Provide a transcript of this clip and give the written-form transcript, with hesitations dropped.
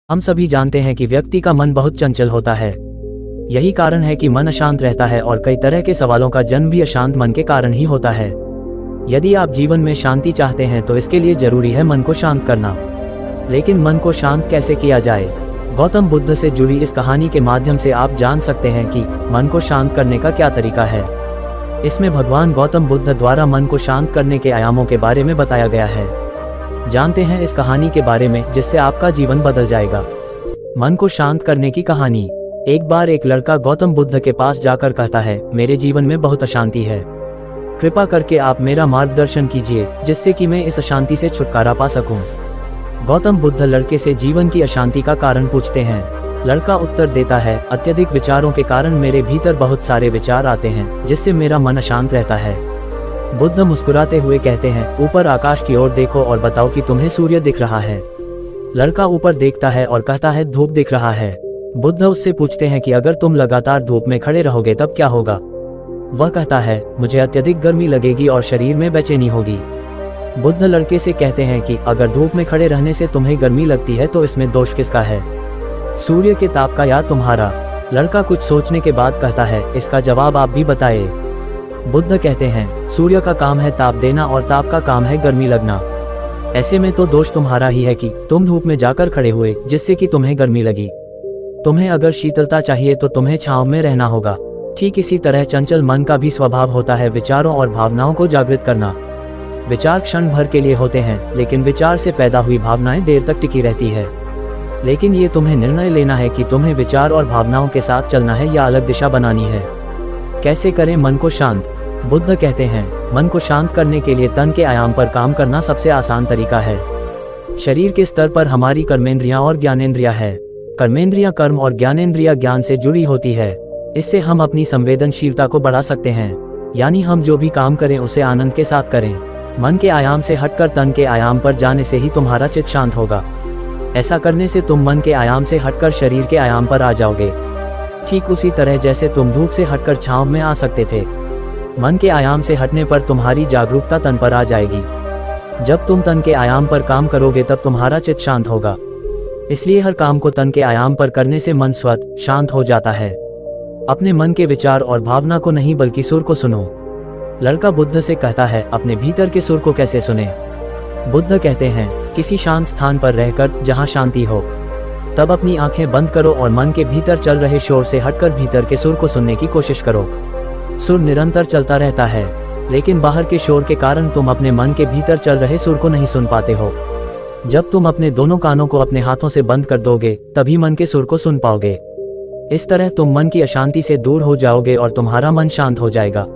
हम सभी जानते हैं कि व्यक्ति का मन बहुत चंचल होता है। यही कारण है कि मन अशांत रहता है और कई तरह के सवालों का जन्म भी अशांत मन के कारण ही होता है। यदि आप जीवन में शांति चाहते हैं तो इसके लिए जरूरी है मन को शांत करना। लेकिन मन को शांत कैसे किया जाए? गौतम बुद्ध से जुड़ी इस कहानी के माध्यम से आप जान सकते हैं कि मन को शांत करने का क्या तरीका है। इसमें भगवान गौतम बुद्ध द्वारा मन को शांत करने के आयामों के बारे में बताया गया है। जानते हैं इस कहानी के बारे में जिससे आपका जीवन बदल जाएगा। मन को शांत करने की कहानी। एक बार एक लड़का गौतम बुद्ध के पास जाकर कहता है, मेरे जीवन में बहुत अशांति है, कृपा करके आप मेरा मार्गदर्शन कीजिए जिससे कि मैं इस अशांति से छुटकारा पा सकूं। गौतम बुद्ध लड़के से जीवन की अशांति का कारण पूछते हैं। लड़का उत्तर देता है, अत्यधिक विचारों के कारण मेरे भीतर बहुत सारे विचार आते हैं जिससे मेरा मन अशांत रहता है। बुद्ध मुस्कुराते हुए कहते हैं, ऊपर आकाश की ओर देखो और बताओ कि तुम्हें सूर्य दिख रहा है। लड़का ऊपर देखता है और कहता है, धूप दिख रहा है। बुद्ध उससे पूछते हैं कि अगर तुम लगातार धूप में खड़े रहोगे तब क्या होगा? वह कहता है, मुझे अत्यधिक गर्मी लगेगी और शरीर में बेचैनी होगी। बुद्ध लड़के से कहते हैं कि अगर धूप में खड़े रहने से तुम्हें गर्मी लगती है तो इसमें दोष किसका है, सूर्य के ताप का या तुम्हारा? लड़का कुछ सोचने के बाद कहता है, इसका जवाब आप भी बताइए। बुद्ध कहते हैं, सूर्य का काम है ताप देना और ताप का काम है गर्मी लगना। ऐसे में तो दोष तुम्हारा ही है कि तुम धूप में जाकर खड़े हुए जिससे कि तुम्हें गर्मी लगी। तुम्हें अगर शीतलता चाहिए तो तुम्हें छांव में रहना होगा। ठीक इसी तरह चंचल मन का भी स्वभाव होता है विचारों और भावनाओं को जागृत करना। विचार क्षण भर के लिए होते हैं लेकिन विचार से पैदा हुई भावनाएं देर तक टिकी रहती है। लेकिन ये तुम्हें निर्णय लेना है कि तुम्हें विचार और भावनाओं के साथ चलना है या अलग दिशा बनानी है। कैसे करें मन को शांत? बुद्ध कहते हैं, मन को शांत करने के लिए तन के आयाम पर काम करना सबसे आसान तरीका है। शरीर के स्तर पर हमारी कर्मेंद्रियां और ज्ञानेंद्रियां है। कर्मेंद्रियां कर्म और ज्ञानेंद्रियां ज्ञान से जुड़ी होती है। इससे हम अपनी संवेदनशीलता को बढ़ा सकते हैं, यानी हम जो भी काम करें उसे आनंद के साथ करें। मन के आयाम से हटकर तन के आयाम पर जाने से ही तुम्हारा चित्त शांत होगा। ऐसा करने से तुम मन के आयाम से हटकर शरीर के आयाम पर आ जाओगे, ठीक उसी तरह जैसे तुम धूप से हटकर छांव में आ सकते थे। मन के आयाम से हटने पर तुम्हारी जागरूकता तन पर आ जाएगी। जब तुम तन के आयाम पर काम करोगे तब तुम्हारा चित्त शांत होगा। इसलिए हर काम को तन के आयाम पर करने से मन स्वतः शांत हो जाता है। अपने मन के विचार और भावना को नहीं बल्कि सुर को सुनो। लड़का बुद्ध से कहता है, अपने भीतर के सुर को कैसे सुने? बुद्ध कहते हैं, किसी शांत स्थान पर रहकर जहां शांति हो, तब अपनी आंखें बंद करो और मन के भीतर चल रहे शोर से हटकर भीतर के सुर को सुनने की कोशिश करो। सुर निरंतर चलता रहता है, लेकिन बाहर के शोर के कारण तुम अपने मन के भीतर चल रहे सुर को नहीं सुन पाते हो। जब तुम अपने दोनों कानों को अपने हाथों से बंद कर दोगे तभी मन के सुर को सुन पाओगे। इस तरह तुम मन की अशांति से दूर हो जाओगे और तुम्हारा मन शांत हो जाएगा।